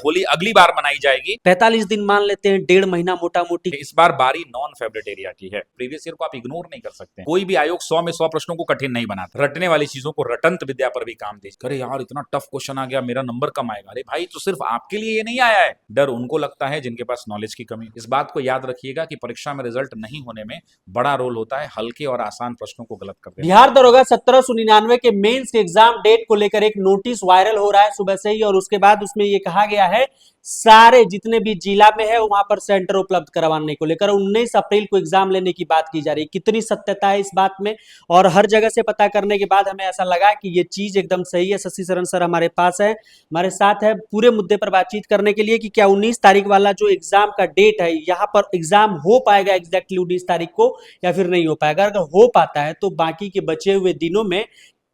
होली अगली बार मनाई जाएगी। 45 दिन मान लेते हैं, 1.5 महीना मोटा मोटी। इस बार बारी नॉन फेवरेट एरिया की है। प्रीवियस ईयर को आप इग्नोर नहीं कर सकते। कोई भी आयोग 100 में 100 प्रश्नों को कठिन नहीं बनाता। रटने वाली चीजों को रटंत विद्या पर भी काम दे। अरे यार इतना टफ क्वेश्चन आ गया, मेरा नंबर कम आएगा। अरे भाई तो सिर्फ आपके लिए ये नहीं आया है, डर उनको लगता है जिनके पास नॉलेज की कमी। इस बात को याद रखिएगा कि परीक्षा में रिजल्ट नहीं होने में बड़ा रोल होता है हल्के और आसान प्रश्नों को गलत कर देना। बिहार दरोगा 1799 के मेंस के एग्जाम डेट को लेकर एक नोटिस वायरल हो रहा है सुबह से ही, और उसके बाद उसमें ये कहा गया है सारे जितने भी जिला में है वहां पर सेंटर उपलब्ध करवाने को लेकर 19 अप्रैल को एग्जाम लेने की बात की जा रही है। कितनी सत्यता है इस बात में, और हर जगह से पता करने के बाद हमें ऐसा लगा कि ये चीज एकदम सही है। शशि शरण सर हमारे पास है, हमारे साथ है पूरे मुद्दे पर बातचीत करने के लिए कि क्या 19 तारीख वाला जो एग्जाम का डेट है यहाँ पर एग्जाम हो पाएगा एग्जैक्टली 19 तारीख को या फिर नहीं हो पाएगा। अगर हो पाता है तो बाकी के बचे हुए दिनों में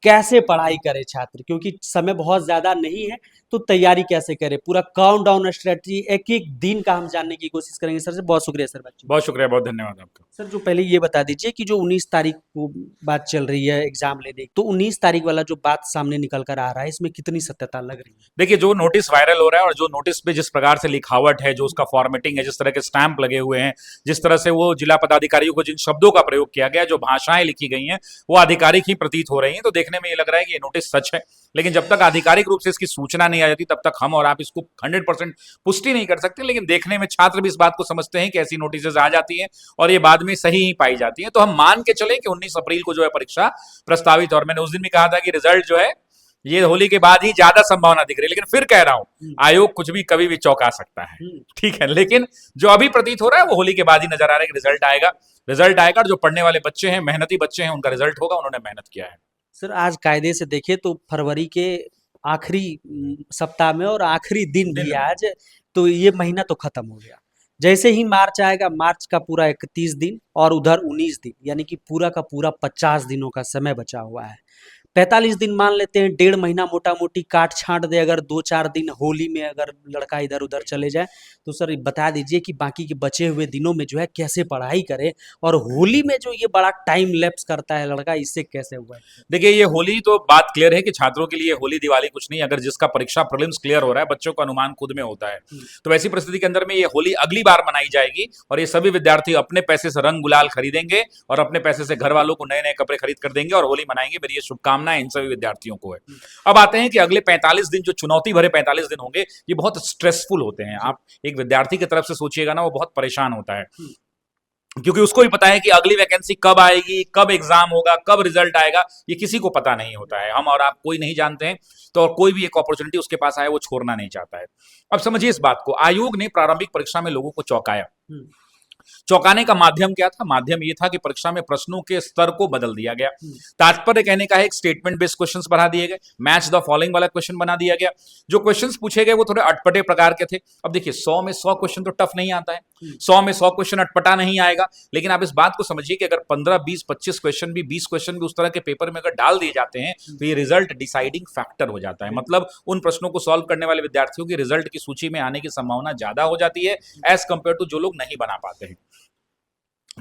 कैसे पढ़ाई करे छात्र, क्योंकि समय बहुत ज्यादा नहीं है, तो तैयारी कैसे करे, पूरा काउंटडाउन स्ट्रेटजी एक एक दिन का हम जानने की कोशिश करेंगे। सर से बहुत शुक्रिया सर बातचीत। बहुत शुक्रिया, बहुत धन्यवाद आपका। सर जो पहले ये बता दीजिए कि जो 19 तारीख को बात चल रही है एग्जाम लेने की, तो 19 तारीख वाला जो बात सामने निकल कर आ रहा है इसमें कितनी सत्यता लग रही है? देखिए जो नोटिस वायरल हो रहा है और जो नोटिस पे जिस प्रकार से लिखावट है, जो उसका फॉर्मेटिंग है, जिस तरह के स्टैंप लगे हुए हैं, जिस तरह से वो जिला पदाधिकारियों को जिन शब्दों का प्रयोग किया गया, जो भाषाएं लिखी गई हैं वो आधिकारिक ही प्रतीत हो रही हैं। तो देखने में ये लग रहा है कि ये नोटिस सच है, लेकिन जब तक आधिकारिक रूप से इसकी सूचना नहीं आ जाती तब तक हम और आप इसको 100% पुष्टि नहीं कर सकते। लेकिन देखने में छात्र भी इस बात को समझते हैं कि ऐसी नोटिस आ जाती हैं और ये बाद में सही ही पाई जाती हैं। तो हम मान के चले कि 19 अप्रैल को जो है परीक्षा प्रस्तावित, और मैंने उस दिन भी कहा था कि रिजल्ट जो है ये होली के बाद ही ज्यादा संभावना दिख रही है। लेकिन फिर कह रहा हूं आयोग कुछ भी कभी भी चौंका सकता है, ठीक है। लेकिन जो अभी प्रतीत हो रहा है वो होली के बाद ही नजर आ रहा है कि रिजल्ट आएगा। रिजल्ट आएगा और जो पढ़ने वाले बच्चे हैं, मेहनती बच्चे हैं, उनका रिजल्ट होगा, उन्होंने मेहनत किया है। सर आज कायदे से देखें तो फरवरी के आखिरी सप्ताह में और आखिरी दिन भी आज, तो ये महीना तो खत्म हो गया। जैसे ही मार्च आएगा, मार्च का पूरा 31 दिन और उधर 19 दिन, यानी कि पूरा का पूरा 50 दिनों का समय बचा हुआ है। 45 दिन मान लेते हैं, 1.5 महीना मोटा मोटी काट छांट दे, अगर 2-4 दिन होली में अगर लड़का इधर उधर चले जाए, तो सर बता दीजिए कि बाकी के बचे हुए दिनों में जो है कैसे पढ़ाई करे, और होली में जो ये बड़ा टाइम लैप्स करता है लड़का, इससे कैसे हुआ है? देखिए ये होली तो बात क्लियर है कि छात्रों के लिए होली दिवाली कुछ नहीं। अगर जिसका परीक्षा प्रीलिम्स क्लियर हो रहा है, बच्चों का अनुमान खुद में होता है, तो ऐसी परिस्थिति के अंदर में ये होली अगली बार मनाई जाएगी और ये सभी विद्यार्थी अपने पैसे से रंग गुलाल खरीदेंगे और अपने पैसे से घर वालों को नए नए कपड़े खरीद कर देंगे और होली मनाएंगे। मेरी ये शुभकामनाएं इन सभी विद्यार्थियों को है। अब आते हैं कि अगले 45 दिन, जो चुनौती भरे 45 दिन होंगे, ये बहुत स्ट्रेसफुल होते हैं। आप एक विद्यार्थी की तरफ से सोचिएगा ना, वो बहुत परेशान होता है, क्योंकि उसको भी पता है कि अगली वैकेंसी कब आएगी, कब एग्जाम होगा, कब रिजल्ट आएगा, ये किसी को पता नहीं होता है। हम और आप कोई नहीं जानते हैं, तो कोई भी एक अपॉर्चुनिटी उसके पास आए वो छोड़ना नहीं चाहता है। अब समझिए इस बात को, आयोग ने प्रारंभिक परीक्षा में लोगों को चौंकाया। चौंकाने का माध्यम क्या था? माध्यम यह था कि परीक्षा में प्रश्नों के स्तर को बदल दिया गया। तात्पर्य कहने का है, एक स्टेटमेंट बेस्ड क्वेश्चंस बढ़ा दिए गए, मैच द फॉलोइंग वाला क्वेश्चन बना दिया गया। जो क्वेश्चंस पूछे गए वो थोड़े अटपटे प्रकार के थे। अब देखिए 100 में 100 क्वेश्चन तो टफ नहीं आता है, 100 में 100 क्वेश्चन अटपटा नहीं आएगा। लेकिन आप इस बात को समझिए कि अगर 15, 20, 25 क्वेश्चन भी, 20 क्वेश्चन भी उस तरह के पेपर में अगर डाल दिए जाते हैं तो ये रिजल्ट डिसाइडिंग फैक्टर हो जाता है। मतलब उन प्रश्नों को सॉल्व करने वाले विद्यार्थियों की रिजल्ट की सूची में आने की संभावना ज्यादा हो जाती है एज कंपेयर टू जो लोग नहीं बना पाते हैं।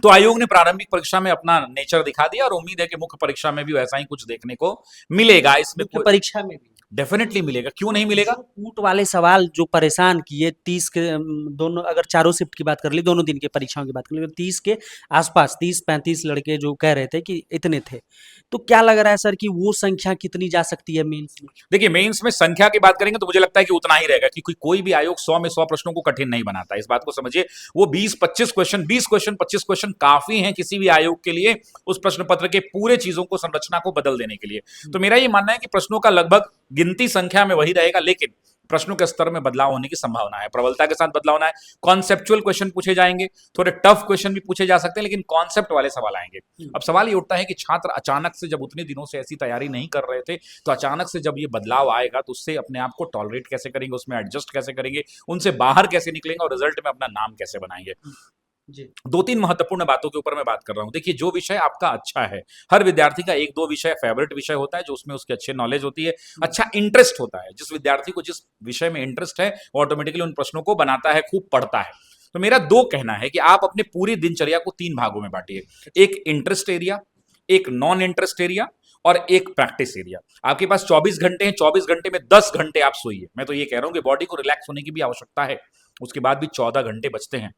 तो आयोग ने प्रारंभिक परीक्षा में अपना नेचर दिखा दिया और उम्मीद है कि मुख्य परीक्षा में भी वैसा ही कुछ देखने को मिलेगा। इसमें परीक्षा में भी डेफिनेटली मिलेगा, क्यों नहीं मिलेगा? कूट वाले सवाल जो परेशान किए 30 के दोनों, अगर चारों शिफ्ट की बात कर ली, दोनों दिन के परीक्षाओं की बात कर ली, 30 के आसपास 30-35 लड़के जो कह रहे थे कि इतने थे, तो क्या लग रहा है सर कि वो संख्या कितनी जा सकती है मेंस में? देखिए मेंस में संख्या की बात करेंगे तो मुझे लगता है कि उतना ही रहेगा, क्योंकि कोई भी आयोग 100 में 100 प्रश्नों को कठिन नहीं बनाता। इस बात को समझिए, वो 20-25 क्वेश्चन, 20 क्वेश्चन, 25 क्वेश्चन काफी हैं किसी भी आयोग के लिए उस प्रश्न पत्र के पूरे चीजों को, संरचना को बदल देने के लिए। तो मेरा ये मानना है कि प्रश्नों का लगभग गिनती संख्या में वही रहेगा, लेकिन प्रश्नों के स्तर में बदलाव होने की संभावना है, प्रबलता के साथ बदलाव होना है। कॉन्सेप्चुअल क्वेश्चन पूछे जाएंगे, थोड़े टफ क्वेश्चन भी पूछे जा सकते हैं, लेकिन कॉन्सेप्ट वाले सवाल आएंगे। अब सवाल ये उठता है कि छात्र अचानक से, जब उतने दिनों से ऐसी तैयारी नहीं कर रहे थे, तो अचानक से जब ये बदलाव आएगा तो उससे अपने आप को टॉलरेट कैसे करेंगे, उसमें एडजस्ट कैसे करेंगे, उनसे बाहर कैसे निकलेंगे और रिजल्ट में अपना नाम कैसे बनाएंगे। जी। 2-3 महत्वपूर्ण बातों के ऊपर मैं बात कर रहा हूं। देखिए जो विषय आपका अच्छा है, हर विद्यार्थी का 1-2 विषय फेवरेट विषय होता है जो उसमें उसकी अच्छी नॉलेज होती है, अच्छा इंटरेस्ट होता है। जिस विद्यार्थी को जिस विषय में इंटरेस्ट है वो ऑटोमेटिकली उन प्रश्नों को बनाता है, खूब पढ़ता है। तो मेरा 2 कहना है कि आप अपने पूरी दिनचर्या को 3 भागों में बांटिए, एक इंटरेस्ट एरिया, एक नॉन इंटरेस्ट एरिया और एक प्रैक्टिस एरिया। आपके पास 24 घंटे हैं, 24 घंटे में 10 घंटे आप सोइए। मैं तो ये कह रहा हूं कि बॉडी को रिलैक्स होने की भी आवश्यकता है, उसके बाद भी 14 घंटे बचते हैं।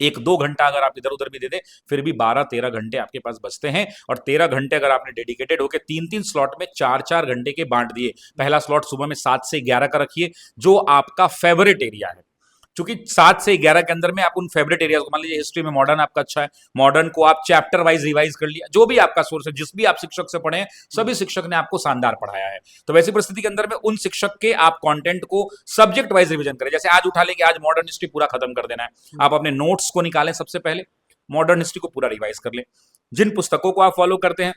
एक दो घंटा अगर आप इधर उधर भी दे दें फिर भी 12-13 घंटे आपके पास बचते हैं। और 13 घंटे अगर आपने डेडिकेटेड होकर 3-3 स्लॉट में 4-4 घंटे के बांट दिए, पहला स्लॉट सुबह में 7 से 11 का रखिए जो आपका फेवरेट एरिया है। क्योंकि 7 से 11 के अंदर में आप उन फेवरेट एरियाज को, मान लीजिए हिस्ट्री में मॉडर्न आपका अच्छा है, मॉडर्न को आप चैप्टर वाइज रिवाइज कर लिया, जो भी आपका सोर्स है, जिस भी आप शिक्षक से पढ़े हैं सभी शिक्षक ने आपको शानदार पढ़ाया है। तो वैसी परिस्थिति के अंदर में उन शिक्षक के आप कंटेंट को सब्जेक्ट वाइज रिवीजन करें। जैसे आज उठा लेंगे, आज मॉडर्न हिस्ट्री पूरा खत्म कर देना है, आप अपने नोट्स को निकालें, सबसे पहले मॉडर्न हिस्ट्री को पूरा रिवाइज कर लें। जिन पुस्तकों को आप फॉलो करते हैं,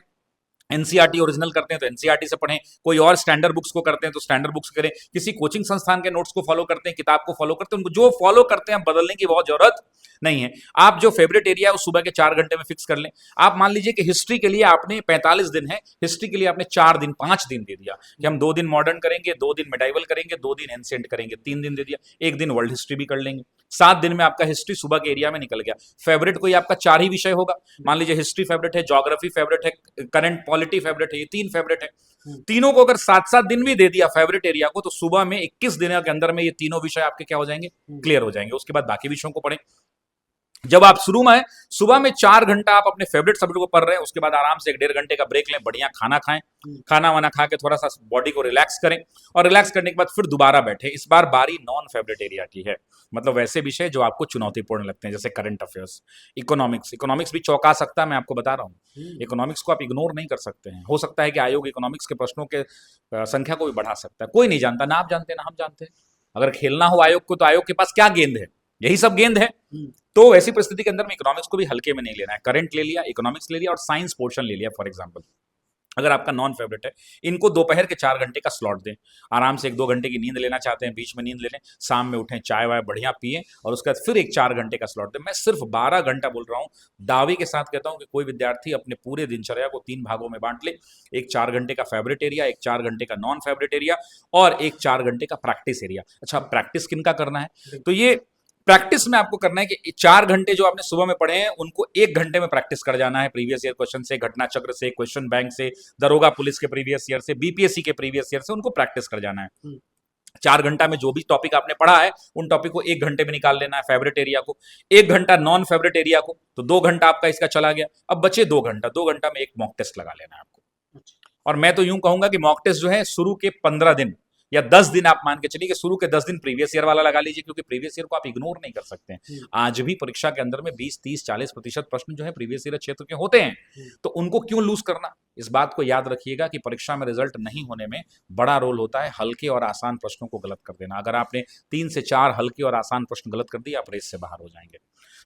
एनसीईआरटी ओरिजिनल करते हैं तो एनसीईआरटी से पढ़ें, कोई और स्टैंडर्ड बुक्स को करते हैं तो स्टैंडर्ड बुक्स करें, किसी कोचिंग संस्थान के नोट्स को फॉलो करते हैं, किताब को फॉलो करते हैं, उनको जो फॉलो करते हैं बदलने की बहुत जरूरत नहीं है। आप जो फेवरेट एरिया है उस सुबह के 4 घंटे में फिक्स कर लें। आप मान लीजिए कि हिस्ट्री के लिए आपने 45 दिन है, हिस्ट्री के लिए आपने 4 दिन 5 दिन दे दिया कि हम 2 दिन मॉडर्न करेंगे, 2 दिन मेडाइवल करेंगे, 2 दिन एंशिएंट करेंगे, 3 दिन दे दिया, 1 दिन वर्ल्ड हिस्ट्री भी कर लेंगे। 7 दिन में आपका हिस्ट्री सुबह के एरिया में निकल गया। फेवरेट कोई आपका 4 ही विषय होगा, मान लीजिए हिस्ट्री फेवरेट है, ज्योग्राफी फेवरेट है, करंट पॉलिटी फेवरेट है, ये 3 फेवरेट है। तीनों को अगर 7-7 दिन भी दे दिया फेवरेट एरिया को, तो सुबह में 21 दिनों के अंदर में ये तीनों विषय आपके क्या हो जाएंगे, क्लियर हो जाएंगे। उसके बाद बाकी विषयों को पढ़ें। जब आप शुरू में सुबह में 4 घंटा आप अपने फेवरेट सब्जेक्ट को पढ़ रहे हैं, उसके बाद आराम से 1-1.5 घंटे का ब्रेक लें, बढ़िया खाना खाएं, खाना वाना खा के थोड़ा सा बॉडी को रिलैक्स करें, और रिलैक्स करने के बाद फिर दोबारा बैठे। इस बार बारी नॉन फेवरेट एरिया की है, मतलब वैसे विषय जो आपको चुनौतीपूर्ण लगते हैं, जैसे करंट अफेयर्स, इकोनॉमिक्स। इकोनॉमिक्स भी चौंका सकता है, मैं आपको बता रहा हूँ। इकोनॉमिक्स को आप इग्नोर नहीं कर सकते हैं। हो सकता है कि आयोग इकोनॉमिक्स के प्रश्नों के संख्या को भी बढ़ा सकता है, कोई नहीं जानता, ना आप जानते ना हम जानते हैं। अगर खेलना हो आयोग को, तो आयोग के पास क्या गेंद है, यही सब गेंद है। तो ऐसी परिस्थिति के अंदर में इकोनॉमिक्स को भी हल्के में नहीं लेना है। करंट ले लिया, इकोनॉमिक्स ले लिया और साइंस पोर्शन ले लिया फॉर एग्जांपल। अगर आपका नॉन फेवरेट है, इनको दोपहर के 4 घंटे का स्लॉट दें। आराम से 1-2 घंटे की नींद लेना चाहते हैं, बीच में नींद ले लें, शाम में उठें, चाय वाय बढ़िया पिए, और उसके बाद फिर एक 4 घंटे का स्लॉट दें। मैं सिर्फ 12 घंटा बोल रहा हूं, दावे के साथ कहता हूं कि कोई विद्यार्थी अपने पूरे दिनचर्या को 3 भागों में बांट ले। एक 4 घंटे का फेवरेट एरिया, एक 4 घंटे का नॉन फेवरेट एरिया, और एक 4 घंटे का प्रैक्टिस एरिया। अच्छा, प्रैक्टिस किनका करना है, तो ये प्रैक्टिस में आपको करना है कि 4 घंटे जो आपने सुबह में पढ़े हैं उनको 1 घंटे में प्रैक्टिस कर जाना है। प्रीवियस ईयर क्वेश्चन से, घटना चक्र से, क्वेश्चन बैंक से, दरोगा पुलिस के प्रीवियस ईयर से, बीपीएससी के प्रीवियस ईयर से, उनको प्रैक्टिस कर जाना है। 4 घंटा में जो भी टॉपिक आपने पढ़ा है उन टॉपिक को 1 घंटे में निकाल लेना है फेवरेट एरिया को, 1 घंटा नॉन फेवरेट एरिया को, तो 2 घंटा आपका इसका चला गया। अब बचे 2 घंटा, 2 घंटा में एक मॉक टेस्ट लगा लेना है आपको। और मैं तो यूं कहूंगा कि मॉक टेस्ट जो है शुरू के 15 दिन या 10 दिन आप मान के चलिए कि शुरू के 10 दिन प्रीवियस ईयर वाला लगा लीजिए, क्योंकि प्रीवियस ईयर को आप इग्नोर नहीं कर सकते हैं। आज भी परीक्षा के अंदर में 20-30-40% प्रश्न जो है प्रीवियस ईयर क्षेत्र के होते हैं, तो उनको क्यों लूज करना। इस बात को याद रखिएगा कि परीक्षा में रिजल्ट नहीं होने में बड़ा रोल होता है हल्के और आसान प्रश्नों को गलत कर देना। अगर आपने 3 से 4 हल्के और आसान प्रश्न गलत कर दिए, आप रेस से बाहर हो जाएंगे।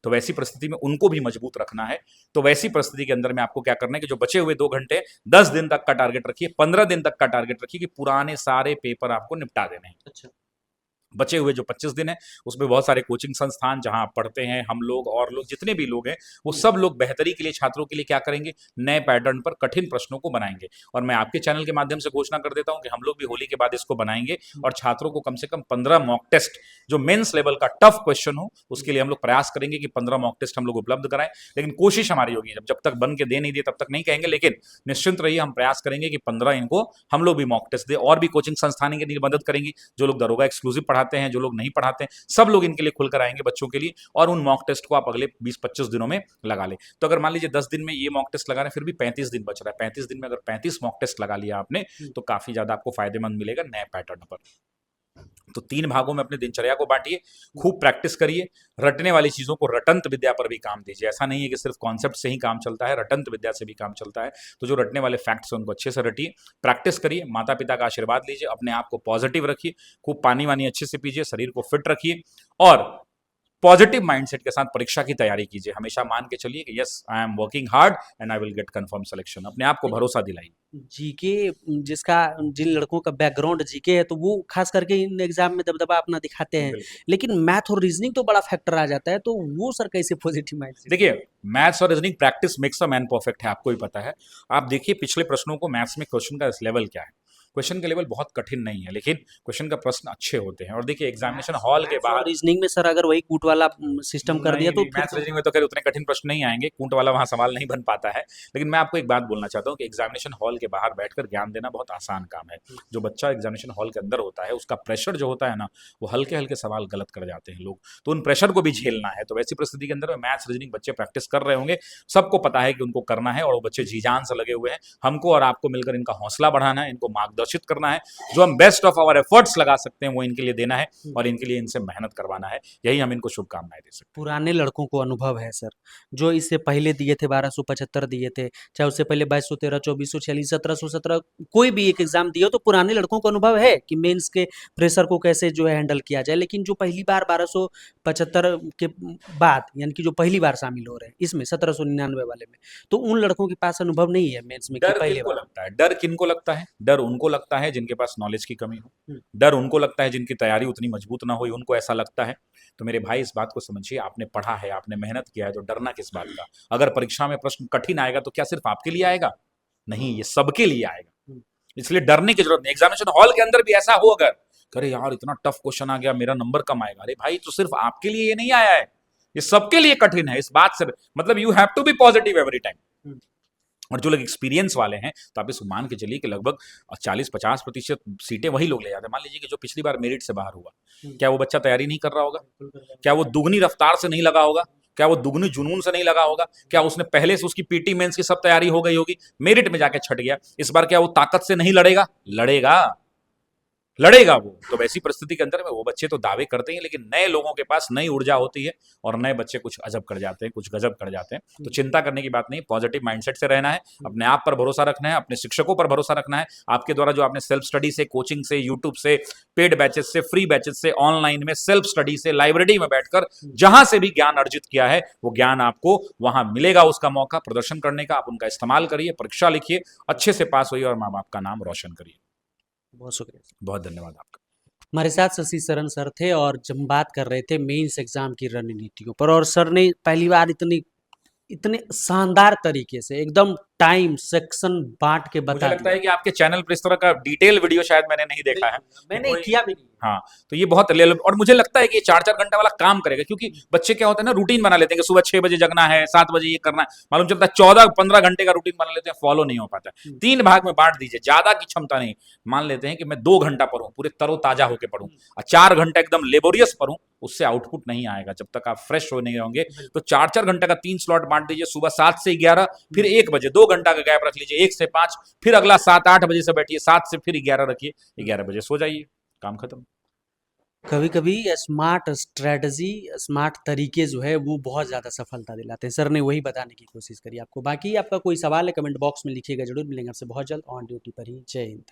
तो वैसी परिस्थिति में उनको भी मजबूत रखना है। तो वैसी परिस्थिति के अंदर में आपको क्या करना है कि जो बचे हुए 2 घंटे, 10 दिन तक का टारगेट रखिए, 15 दिन तक का टारगेट रखिए कि पुराने सारे पेपर आपको निपटा देने हैं। अच्छा, बचे हुए जो 25 दिन है उसमें बहुत सारे कोचिंग संस्थान जहां आप पढ़ते हैं, हम लोग और लोग जितने भी लोग हैं, वो सब लोग बेहतरी के लिए छात्रों के लिए क्या करेंगे, नए पैटर्न पर कठिन प्रश्नों को बनाएंगे। और मैं आपके चैनल के माध्यम से घोषणा कर देता हूं कि हम लोग भी होली के बाद इसको बनाएंगे, और छात्रों को कम से कम 15 मॉक टेस्ट जो मेंस लेवल का टफ क्वेश्चन हो, उसके लिए हम लोग प्रयास करेंगे कि 15 मॉक टेस्ट हम लोग उपलब्ध कराएं। लेकिन कोशिश हमारी होगी, जब तक बन के दे नहीं दिए तब तक नहीं कहेंगे, लेकिन निश्चिंत रहिए, हम प्रयास करेंगे कि 15 इनको हम लोग भी मॉक टेस्ट दे। और भी कोचिंग संस्थान के लिए मदद करेंगे, जो लोग दरोगा एक्सक्लूसिव पढ़ाते हैं, जो लोग नहीं पढ़ाते हैं, सब लोग इनके लिए खुलकर आएंगे बच्चों के लिए। और उन मॉक टेस्ट को आप अगले 20-25 दिनों में लगा ले। तो अगर मान लीजिए 10 दिन में ये मॉक टेस्ट लगा रहे हैं, फिर भी 35 दिन बच रहा है। 35 दिन में अगर 35 मॉक टेस्ट लगा लिया आपने, तो काफी ज्यादा आपको फायदेमंद मिलेगा नए पैटर्न पर। तो 3 भागों में अपने दिनचर्या को बांटिए, खूब प्रैक्टिस करिए, रटने वाली चीजों को रटंत विद्या पर भी काम दीजिए। ऐसा नहीं है कि सिर्फ कॉन्सेप्ट से ही काम चलता है, रटंत विद्या से भी काम चलता है। तो जो रटने वाले फैक्ट्स हैं उनको अच्छे से रटिए, प्रैक्टिस करिए, माता पिता का आशीर्वाद लीजिए, अपने आप को पॉजिटिव रखिए, खूब पानी वानी अच्छे से पीजिए, शरीर को फिट रखिए, और पॉजिटिव माइंडसेट के साथ परीक्षा की तैयारी कीजिए। हमेशा मान के चलिए कि yes, I am working hard and I will get confirm selection. अपने आप को भरोसा दिलाइए। जीके जिसका जिन लड़कों का बैकग्राउंड जीके है, तो वो खास करके इन एग्जाम में दबदबा अपना दिखाते हैं, लेकिन मैथ और रीजनिंग तो बड़ा फैक्टर आ जाता है, तो वो सर कैसे पॉजिटिव माइंड से? देखिए, मैथ्स और reasoning practice makes a man perfect है, आपको ही पता है। आप देखिए पिछले प्रश्नों को, मैथ्स में क्वेश्चन का लेवल क्या है। क्वेश्चन का लेवल बहुत कठिन नहीं है, लेकिन क्वेश्चन का प्रश्न अच्छे होते हैं। और देखिए एग्जामिनेशन हॉल के बाहर रीजनिंग में सर अगर वही कूट वाला सिस्टम कर दिया तो फिर मैथ्स रीजनिंग में तो खैर उतने कठिन प्रश्न नहीं आएंगे, कूट वाला वहां सवाल नहीं बन पाता है। लेकिन मैं आपको एक बात बोलना चाहता हूँ कि एग्जामिनेशन हॉल के बाहर बैठकर ज्ञान देना बहुत आसान काम है। जो बच्चा एग्जामिनेशन हॉल के अंदर होता है उसका प्रेशर जो होता है ना, वो हल्के हल्के सवाल गलत कर जाते हैं लोग, तो उन प्रेशर को भी झेलना है। तो वैसी परिस्थिति के अंदर में मैथ्स रीजनिंग बच्चे प्रैक्टिस कर रहे होंगे, सबको पता है कि उनको करना है और वो बच्चे जी जान से लगे हुए हैं। हमको और आपको मिलकर इनका हौसला बढ़ाना है, इनको मार्गदर्शित करना है, जो हम बेस्ट ऑफ आवर एफर्ट्स लगा सकते हैं वो इनके लिए देना है और इनके लिए इनसे मेहनत करवाना है। यही हम इनको शुभकामनाएं दे सकते हैं। पुराने लड़कों को अनुभव है सर, जो इससे पहले दिए थे 1275 दिए थे, चाहे उससे पहले 2213, 2446, 1717, कोई भी एक एग्जाम दिए हो, तो पुराने लड़कों को अनुभव है कि मेंस के प्रेशर को कैसे जो है हैंडल किया जाए। लेकिन जो पहली बार 1275 के बाद, यानी कि जो पहली बार शामिल हो रहे हैं इसमें 1799 वाले में, तो उन लड़कों के पास अनुभव नहीं है मेंस में कि डर पहले किनको बार। लगता है? डर किनको लगता है? डर उनको लगता है जिनके पास नॉलेज की कमी हो, हम्म। डर उनको लगता है जिनकी तैयारी उतनी मजबूत ना हुई, उनको ऐसा लगता है। तो मेरे भाई इस बात को समझिए, आपने पढ़ा है, आपने मेहनत किया है, तो डरना किस बात का? अगर परीक्षा में प्रश्न कठिन आएगा तो क्या सिर्फ आपके लिए आएगा? नहीं, ये सबके लिए आएगा। इसलिए डरने की जरूरत नहीं। एग्जामिनेशन हॉल के अंदर भी ऐसा हो अगर, अरे यार इतना टफ क्वेश्चन आ गया, मेरा नंबर कम आएगा, अरे भाई तो सिर्फ आपके लिए ये नहीं आया है, ये सबके लिए कठिन है। इस बात से मतलब you have to be positive every time. और जो लोग एक्सपीरियंस वाले हैं, तो आप इस मान के चलिए कि लगभग 40-50% सीटें वही लोग ले जाते हैं। मान लीजिए कि जो पिछली बार मेरिट से बाहर हुआ, क्या वो बच्चा तैयारी नहीं कर रहा होगा? क्या वो दुगनी रफ्तार से नहीं लगा होगा? क्या वो दुगनी जुनून से नहीं लगा होगा? क्या उसने पहले से उसकी पीटी मेंस की सब तैयारी हो गई होगी, मेरिट में जाके छट गया? इस बार क्या वो ताकत से नहीं लड़ेगा? लड़ेगा, लड़ेगा वो। तो वैसी परिस्थिति के अंदर में वो बच्चे तो दावे करते हैं, लेकिन नए लोगों के पास नई ऊर्जा होती है और नए बच्चे कुछ अजब कर जाते हैं, कुछ गजब कर जाते हैं। तो चिंता करने की बात नहीं, पॉजिटिव माइंडसेट से रहना है, अपने आप पर भरोसा रखना है, अपने शिक्षकों पर भरोसा रखना है। आपके द्वारा जो आपने सेल्फ स्टडी से, कोचिंग से, यूट्यूब से, पेड बैचेस से, फ्री बैचेस से, ऑनलाइन में सेल्फ स्टडी से, लाइब्रेरी में बैठकर जहां से भी ज्ञान अर्जित किया है, वो ज्ञान आपको वहां मिलेगा। उसका मौका प्रदर्शन करने का, आप उनका इस्तेमाल करिए, परीक्षा लिखिए, अच्छे से पास होइए और माँ बाप का नाम रोशन करिए। बहुत शुक्रिया। बहुत धन्यवाद आपका। हमारे साथ शशि शरण सर थे और जब हम बात कर रहे थे मेंस एग्जाम की रणनीतियों पर, और सर ने पहली बार इतने शानदार तरीके से एकदम टाइम सेक्शन बांट के मुझे बता लगता दिया। है कि आपके चैनल पर इस तरह का डिटेल वीडियो शायद मैंने नहीं देखा है। मैंने कोई- किया भी नहीं। हाँ, तो ये बहुत और मुझे लगता है कि ये 4-4 घंटे वाला काम करेगा, क्योंकि बच्चे क्या होता है ना, रूटीन बना लेते हैं कि सुबह 6 बजे जगना है, 7 बजे ये करना है, मालूम चलता है 14-15 घंटे का रूटीन बना लेते हैं, फॉलो नहीं हो पाता है। 3 भाग में बांट दीजिए, ज्यादा की क्षमता नहीं। मान लेते हैं कि मैं 2 घंटा पढ़ूं, पूरे तरोताजा होकर पढ़ूं, और 4 घंटा एकदम लेबोरियस पढ़ूं, उससे आउटपुट नहीं आएगा जब तक आप फ्रेश हो नहीं होंगे। तो 4-4 घंटे का 3 स्लॉट बांट दीजिए, सुबह 7 से 11, फिर 1 बजे 2 घंटा का गैप रख लीजिए, 1 से 5, फिर अगला 7-8 बजे से बैठिए, 7 से फिर 11 रखिए, 11 बजे सो जाइए, काम खत्म। कभी कभी स्मार्ट स्ट्रेटजी, स्मार्ट तरीके जो है वो बहुत ज़्यादा सफलता दिलाते हैं। सर ने वही बताने की कोशिश करी आपको। बाकी आपका कोई सवाल है कमेंट बॉक्स में लिखिएगा, जरूर मिलेंगे आपसे बहुत जल्द ऑन ड्यूटी पर ही। जय हिंद।